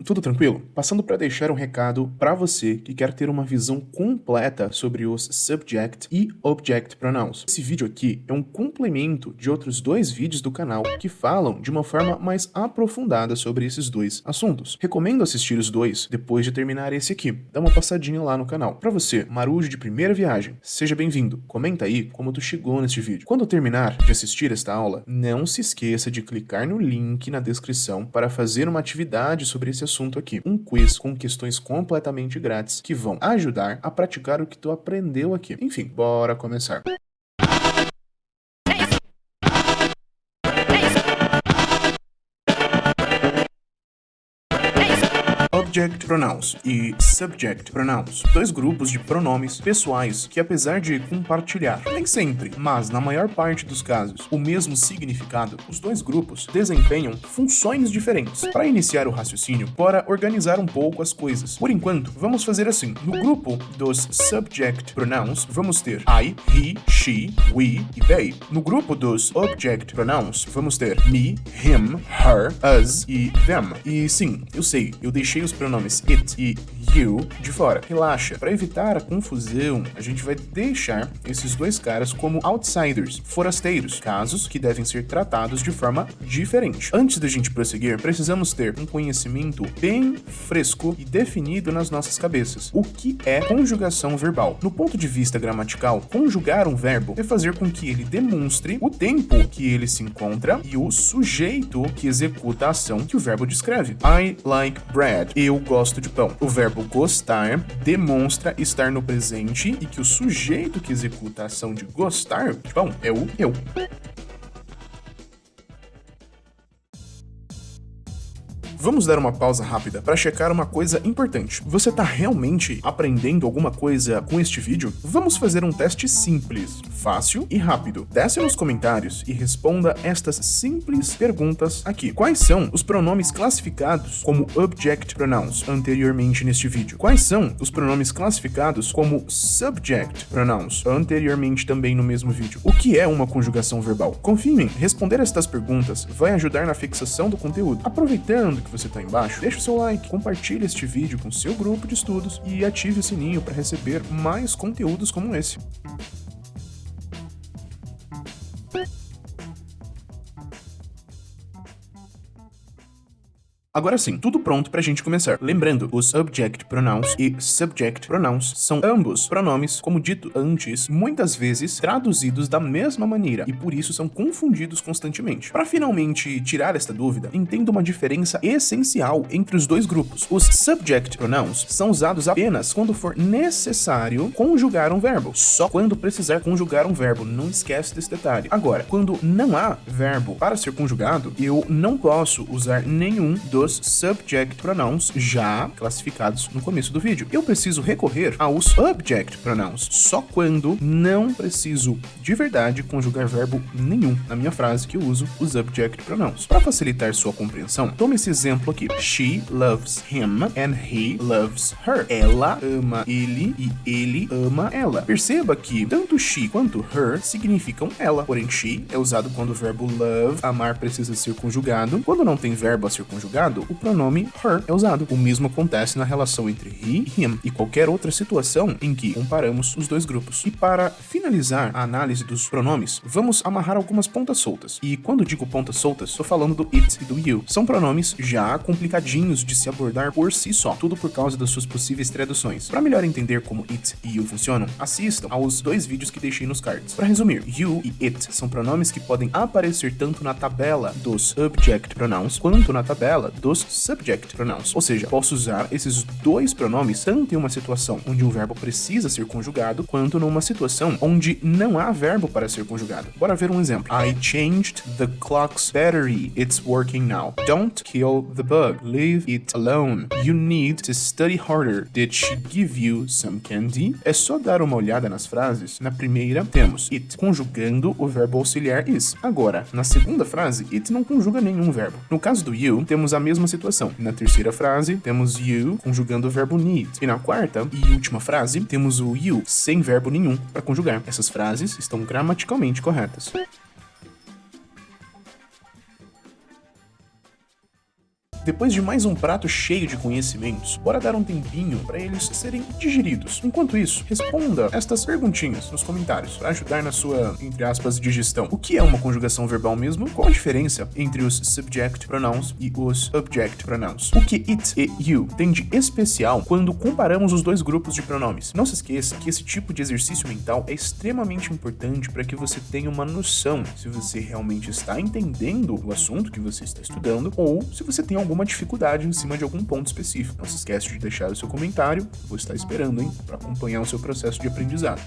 tudo tranquilo? Passando para deixar um recado para você que quer ter uma visão completa sobre os subject e object pronouns. Esse vídeo aqui é um complemento de outros dois vídeos do canal que falam de uma forma mais aprofundada sobre esses dois assuntos. Recomendo assistir os dois depois de terminar esse aqui. Dá uma passadinha lá no canal. Para você, marujo de primeira viagem, seja bem-vindo. Comenta aí como tu chegou neste vídeo. Quando terminar de assistir esta aula, não se esqueça de clicar no link na descrição para fazer uma atividade sobre esse assunto aqui. Um quiz com questões completamente grátis que vão ajudar a praticar o que tu aprendeu aqui. Enfim, bora começar. Object pronouns e subject pronouns, dois grupos de pronomes pessoais que, apesar de compartilhar, nem sempre, mas na maior parte dos casos, o mesmo significado, os dois grupos desempenham funções diferentes. Para iniciar o raciocínio, bora organizar um pouco as coisas. Por enquanto, vamos fazer assim. No grupo dos subject pronouns, vamos ter I, he, she, we e they. No grupo dos object pronouns, vamos ter me, him, her, us e them. E sim, eu sei, eu deixei os pronomes it e you de fora. Relaxa, para evitar a confusão, a gente vai deixar esses dois caras como outsiders, forasteiros, casos que devem ser tratados de forma diferente. Antes da gente prosseguir, precisamos ter um conhecimento bem fresco e definido nas nossas cabeças. O que é conjugação verbal? No ponto de vista gramatical, conjugar um verbo é fazer com que ele demonstre o tempo que ele se encontra e o sujeito que executa a ação que o verbo descreve. I like bread. Eu gosto de pão. O verbo gostar demonstra estar no presente e que o sujeito que executa a ação de gostar de pão é o eu. Vamos dar uma pausa rápida para checar uma coisa importante. Você tá realmente aprendendo alguma coisa com este vídeo? Vamos fazer um teste simples, fácil e rápido. Desce nos comentários e responda estas simples perguntas aqui. Quais são os pronomes classificados como object pronouns anteriormente neste vídeo? Quais são os pronomes classificados como subject pronouns anteriormente também no mesmo vídeo? O que é uma conjugação verbal? Confie em mim, responder estas perguntas vai ajudar na fixação do conteúdo. Aproveitando que você está embaixo, deixa o seu like, compartilhe este vídeo com seu grupo de estudos e ative o sininho para receber mais conteúdos como esse. Agora sim, tudo pronto pra gente começar. Lembrando, os object pronouns e subject pronouns são ambos pronomes, como dito antes, muitas vezes traduzidos da mesma maneira e por isso são confundidos constantemente. Para finalmente tirar esta dúvida, entenda uma diferença essencial entre os dois grupos. Os subject pronouns são usados apenas quando for necessário conjugar um verbo, só quando precisar conjugar um verbo, não esquece desse detalhe. Agora, quando não há verbo para ser conjugado, eu não posso usar nenhum dos subject pronouns já classificados no começo do vídeo. Eu preciso recorrer aos object pronouns só quando não preciso de verdade conjugar verbo nenhum na minha frase que eu uso os object pronouns. Para facilitar sua compreensão, tome esse exemplo aqui. She loves him and he loves her. Ela ama ele e ele ama ela. Perceba que tanto she quanto her significam ela, porém she é usado quando o verbo love, amar, precisa ser conjugado. Quando não tem verbo a ser conjugado, o pronome her é usado. O mesmo acontece na relação entre he e him e qualquer outra situação em que comparamos os dois grupos. E para finalizar a análise dos pronomes, vamos amarrar algumas pontas soltas. E quando digo pontas soltas, estou falando do it e do you. São pronomes já complicadinhos de se abordar por si só, tudo por causa das suas possíveis traduções. Para melhor entender como it e you funcionam, assistam aos dois vídeos que deixei nos cards. Para resumir, you e it são pronomes que podem aparecer tanto na tabela dos object pronouns quanto na tabela dos subject pronouns. Ou seja, posso usar esses dois pronomes tanto em uma situação onde o verbo precisa ser conjugado, quanto numa situação onde não há verbo para ser conjugado. Bora ver um exemplo. I changed the clock's battery. It's working now. Don't kill the bug. Leave it alone. You need to study harder. Did she give you some candy? É só dar uma olhada nas frases. Na primeira, temos it conjugando o verbo auxiliar is. Agora, na segunda frase, it não conjuga nenhum verbo. No caso do you, temos a mesma situação. Na terceira frase, temos you conjugando o verbo need. E na quarta e última frase, temos o you sem verbo nenhum para conjugar. Essas frases estão gramaticalmente corretas. Depois de mais um prato cheio de conhecimentos, bora dar um tempinho para eles serem digeridos. Enquanto isso, responda estas perguntinhas nos comentários para ajudar na sua, entre aspas, digestão. O que é uma conjugação verbal mesmo? Qual a diferença entre os subject pronouns e os object pronouns? O que it e you tem de especial quando comparamos os dois grupos de pronomes? Não se esqueça que esse tipo de exercício mental é extremamente importante para que você tenha uma noção se você realmente está entendendo o assunto que você está estudando ou se você tem alguma dificuldade em cima de algum ponto específico. Não se esqueça de deixar o seu comentário, vou estar esperando, hein, para acompanhar o seu processo de aprendizado.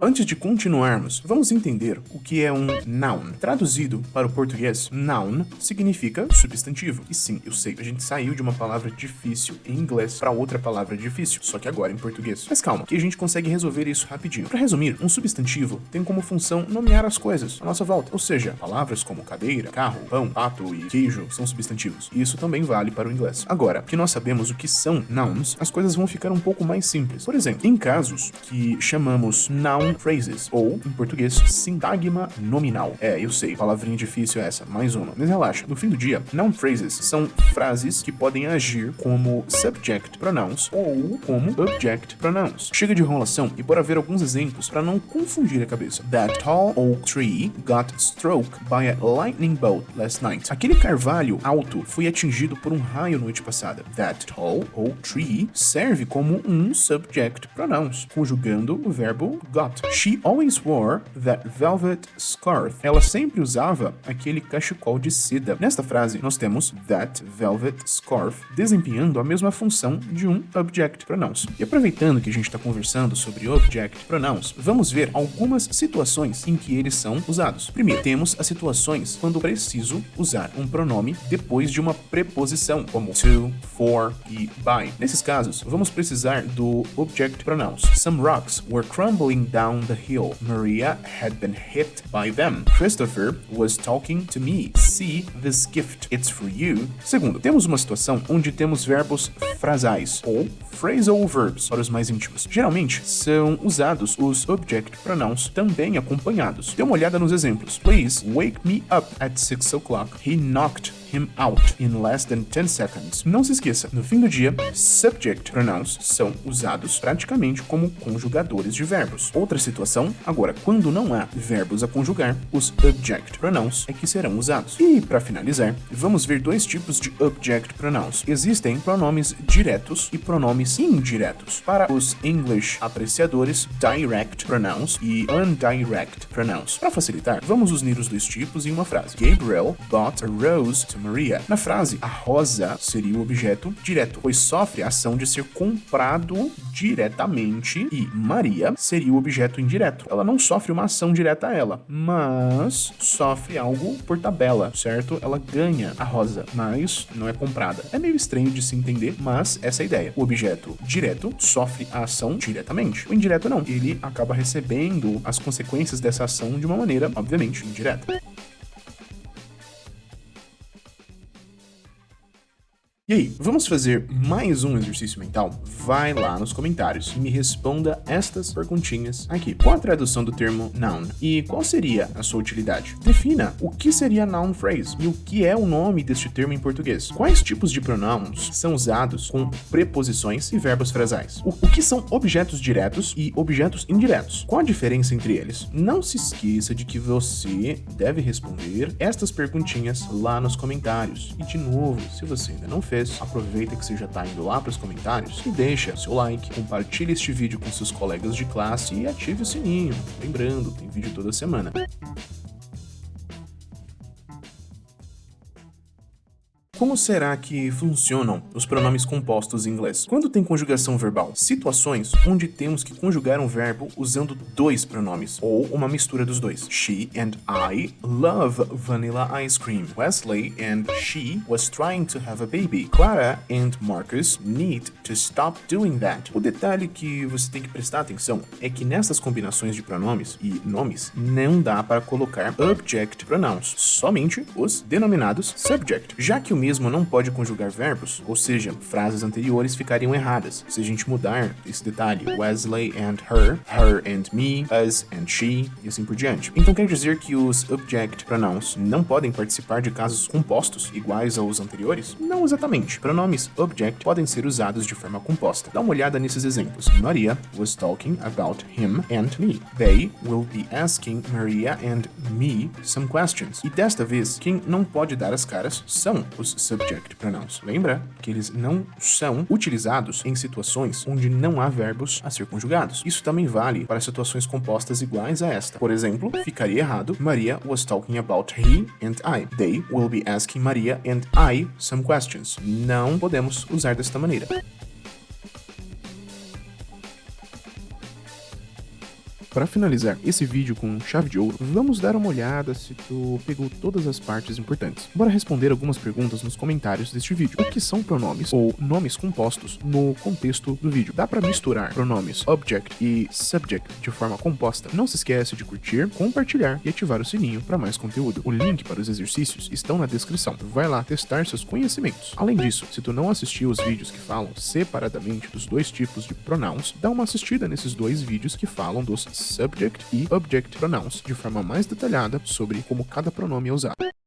Antes de continuarmos, vamos entender o que é um noun. Traduzido para o português, noun significa substantivo. E sim, eu sei, a gente saiu de uma palavra difícil em inglês para outra palavra difícil, só que agora em português. Mas calma, que a gente consegue resolver isso rapidinho. Para resumir, um substantivo tem como função nomear as coisas à nossa volta. Ou seja, palavras como cadeira, carro, pão, pato e queijo são substantivos. E isso também vale para o inglês. Agora, que nós sabemos o que são nouns, as coisas vão ficar um pouco mais simples. Por exemplo, em casos que chamamos noun phrases, ou, em português, sintagma nominal. Eu sei, palavrinha difícil essa, mais uma. Mas relaxa, no fim do dia, noun phrases são frases que podem agir como subject pronouns ou como object pronouns. Chega de enrolação e bora ver alguns exemplos para não confundir a cabeça. That tall oak tree got struck by a lightning bolt last night. Aquele carvalho alto foi atingido por um raio noite passada. That tall oak tree serve como um subject pronouns, conjugando o verbo got. She always wore that velvet scarf. Ela sempre usava aquele cachecol de seda. Nesta frase, nós temos that velvet scarf desempenhando a mesma função de um object pronouns. E aproveitando que a gente está conversando sobre object pronouns, vamos ver algumas situações em que eles são usados. Primeiro, temos as situações quando preciso usar um pronome depois de uma preposição, como to, for e by. Nesses casos, vamos precisar do object pronouns. Some rocks were crumbling down the hill. Maria had been hit by them. Christopher was talking to me. See this gift. It's for you. Segundo, temos uma situação onde temos verbos frasais ou phrasal verbs para os mais íntimos. Geralmente, são usados os object pronouns também acompanhados. Dê uma olhada nos exemplos. Please wake me up at 6 o'clock. He knocked him out in less than 10 seconds. Não se esqueça, no fim do dia, subject pronouns são usados praticamente como conjugadores de verbos. Outra situação, agora, quando não há verbos a conjugar, os object pronouns é que serão usados. E, para finalizar, vamos ver dois tipos de object pronouns. Existem pronomes diretos e pronomes indiretos. Para os English apreciadores, direct pronouns e indirect pronouns. Para facilitar, vamos unir os dois tipos em uma frase. Gabriel bought a rose to Maria. Na frase, a rosa seria o objeto direto, pois sofre a ação de ser comprado diretamente, e Maria seria o objeto indireto. Ela não sofre uma ação direta a ela, mas sofre algo por tabela, certo? Ela ganha a rosa, mas não é comprada. É meio estranho de se entender, mas essa é a ideia. O objeto direto sofre a ação diretamente. O indireto não. Ele acaba recebendo as consequências dessa ação de uma maneira, obviamente, indireta. E aí, vamos fazer mais um exercício mental? Vai lá nos comentários e me responda estas perguntinhas aqui. Qual a tradução do termo noun? E qual seria a sua utilidade? Defina o que seria noun phrase e o que é o nome deste termo em português. Quais tipos de pronouns são usados com preposições e verbos frasais? O que são objetos diretos e objetos indiretos? Qual a diferença entre eles? Não se esqueça de que você deve responder estas perguntinhas lá nos comentários. E de novo, se você ainda não fez, aproveita que você já está indo lá para os comentários e deixa seu like, compartilhe este vídeo com seus colegas de classe e ative o sininho. Lembrando, tem vídeo toda semana. Como será que funcionam os pronomes compostos em inglês? Quando tem conjugação verbal, situações onde temos que conjugar um verbo usando dois pronomes, ou uma mistura dos dois. She and I love vanilla ice cream. Wesley and she was trying to have a baby. Clara and Marcus need to stop doing that. O detalhe que você tem que prestar atenção é que nessas combinações de pronomes e nomes, não dá para colocar object pronouns, somente os denominados subject, já que o mesmo mesmo não pode conjugar verbos, ou seja, frases anteriores ficariam erradas se a gente mudar esse detalhe. Wesley and her, her and me, us and she, e assim por diante. Então quer dizer que os object pronouns não podem participar de casos compostos iguais aos anteriores? Não exatamente. Pronomes object podem ser usados de forma composta. Dá uma olhada nesses exemplos. Maria was talking about him and me. They will be asking Maria and me some questions. E desta vez, quem não pode dar as caras são os subject pronouns. Lembra que eles não são utilizados em situações onde não há verbos a ser conjugados. Isso também vale para situações compostas iguais a esta. Por exemplo, ficaria errado: Maria was talking about he and I. They will be asking Maria and I some questions. Não podemos usar desta maneira. Para finalizar esse vídeo com chave de ouro, vamos dar uma olhada se tu pegou todas as partes importantes. Bora responder algumas perguntas nos comentários deste vídeo. O que são pronomes ou nomes compostos no contexto do vídeo? Dá para misturar pronomes object e subject de forma composta? Não se esquece de curtir, compartilhar e ativar o sininho para mais conteúdo. O link para os exercícios estão na descrição. Vai lá testar seus conhecimentos. Além disso, se tu não assistiu os vídeos que falam separadamente dos dois tipos de pronouns, dá uma assistida nesses dois vídeos que falam dos subject e object pronouns de forma mais detalhada sobre como cada pronome é usado.